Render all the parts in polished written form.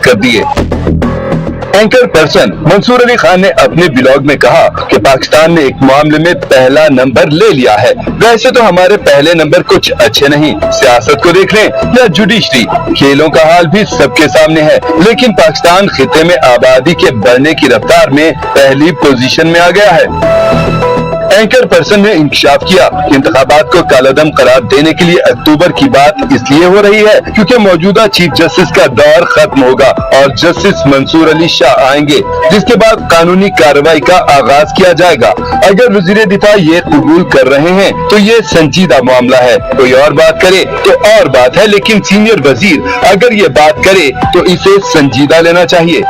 कर दिए। Anchor person Mansoor Ali Khan ने अपने ब्लॉग में कहा कि पाकिस्तान ने एक मामले में पहला नंबर ले लिया है। वैसे तो हमारे पहले नंबर कुछ अच्छे नहीं, सियासत को देख लें या जुडिशरी, खेलों का हाल भी सबके सामने है, लेकिन पाकिस्तान खिते में आबादी के बढ़ने की रफ्तार में पहली पोजीशन में आ गया है। एंकर पर्सन ने इंकशाफ किया कि इंतखाबात को कालादम करार देने के लिए अक्टूबर की बात इसलिए हो रही है क्योंकि मौजूदा चीफ जस्टिस का दौर खत्म होगा और जस्टिस मंसूर अली शाह आएंगे, जिसके बाद कानूनी कार्रवाई का आगाज किया जाएगा। अगर वजीर दिफा ये कबूल कर रहे हैं तो ये संजीदा मामला है, कोई और बात करे तो और बात है, लेकिन सीनियर वजीर अगर ये बात करे तो इसे संजीदा लेना चाहिए।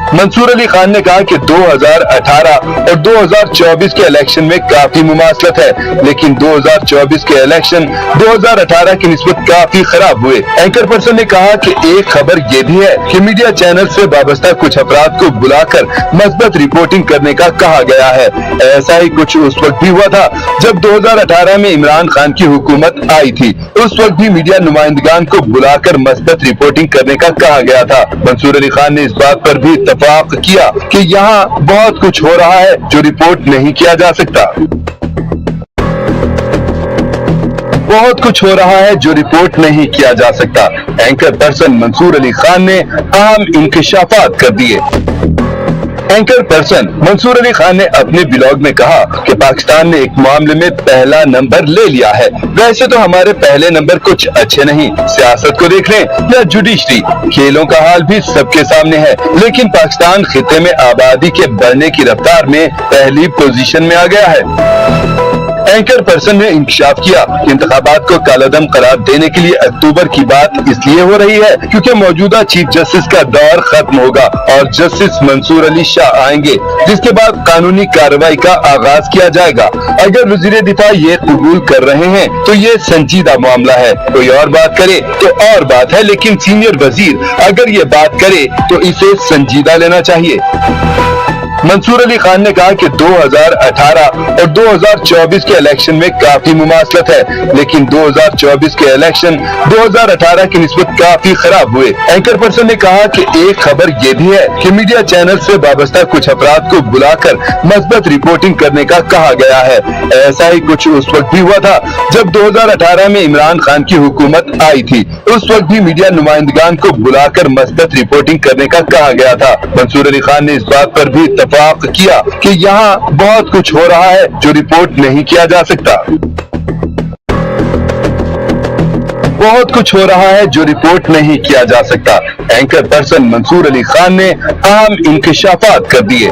मंसूर अली खान ने कहा कि 2018 और 2024 के इलेक्शन में काफी मुमासलत है, लेकिन 2024 के इलेक्शन 2018 की निस्बत काफी खराब हुए। एंकर पर्सन ने कहा कि एक खबर ये भी है कि मीडिया चैनल से वाबस्ता कुछ अफराद को बुलाकर मस्बत रिपोर्टिंग करने का कहा गया है। ऐसा ही कुछ उस वक्त भी हुआ था जब 2018 में इमरान खान की हुकूमत आई थी। उस वक्त भी मीडिया नुमाइंदगान को बुलाकर मस्बत रिपोर्टिंग करने का कहा गया था। मंसूर अली खान ने इस बात पर भी इत्तफाक किया कि यहाँ बहुत कुछ हो रहा है जो रिपोर्ट नहीं किया जा सकता। बहुत कुछ हो रहा है जो रिपोर्ट नहीं किया जा सकता। एंकर पर्सन मंसूर अली खान ने अहम इंकशाफात कर दिए। एंकर पर्सन मंसूर अली खान ने अपने ब्लॉग में कहा कि पाकिस्तान ने एक मामले में पहला नंबर ले लिया है। वैसे तो हमारे पहले नंबर कुछ अच्छे नहीं, सियासत को देख लें या जुडिशरी, खेलों का हाल भी सबके सामने है, लेकिन पाकिस्तान खिते में आबादी के बढ़ने की रफ्तार में पहली पोजीशन में आ गया है। एंकर पर्सन ने इंकशाफ किया कि इंतखाबात को कालादम करार देने के लिए अक्टूबर की बात इसलिए हो रही है क्योंकि मौजूदा चीफ जस्टिस का दौर खत्म होगा और जस्टिस मंसूर अली शाह आएंगे, जिसके बाद कानूनी कार्रवाई का आगाज किया जाएगा। अगर वजीर दिफा ये कबूल कर रहे हैं तो ये संजीदा मामला है, कोई और बात करे तो और बात है, लेकिन सीनियर वजीर अगर ये बात करे तो इसे संजीदा लेना चाहिए। मंसूर अली खान ने कहा कि 2018 और 2024 के इलेक्शन में काफी मुमासलत है, लेकिन 2024 के इलेक्शन 2018 की निस्बत काफी खराब हुए। एंकर पर्सन ने कहा कि एक खबर ये भी है कि मीडिया चैनल से वाबस्ता कुछ अफराद को बुलाकर मस्बत रिपोर्टिंग करने का कहा गया है। ऐसा ही कुछ उस वक्त भी हुआ था जब 2018 में इमरान खान की हुकूमत आई थी। उस वक्त भी मीडिया नुमाइंदगान को बुलाकर मस्बत रिपोर्टिंग करने का कहा गया था। मंसूर अली खान ने इस बात पर भी इत्तफाक किया कि यहाँ बहुत कुछ हो रहा है जो रिपोर्ट नहीं किया जा सकता। बहुत कुछ हो रहा है जो रिपोर्ट नहीं किया जा सकता। एंकर पर्सन मंसूर अली खान ने अहम इंकशाफात कर दिए।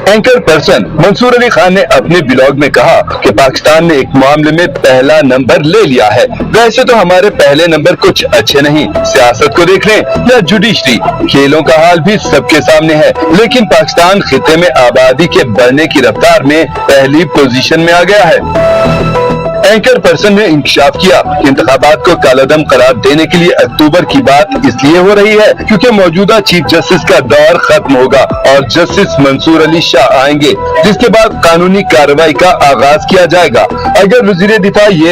एंकर पर्सन मंसूर अली खान ने अपने ब्लॉग में कहा कि पाकिस्तान ने एक मामले में पहला नंबर ले लिया है। वैसे तो हमारे पहले नंबर कुछ अच्छे नहीं, सियासत को देख लें या जुडिशरी, खेलों का हाल भी सबके सामने है, लेकिन पाकिस्तान खिते में आबादी के बढ़ने की रफ्तार में पहली पोजीशन में आ गया है। एंकर पर्सन ने इंकशाफ किया कि इंतखाबात को कालादम करार देने के लिए अक्टूबर की बात इसलिए हो रही है क्योंकि मौजूदा चीफ जस्टिस का दौर खत्म होगा और जस्टिस मंसूर अली शाह आएंगे, जिसके बाद कानूनी कार्रवाई का आगाज किया जाएगा। अगर वजीर दिफा ये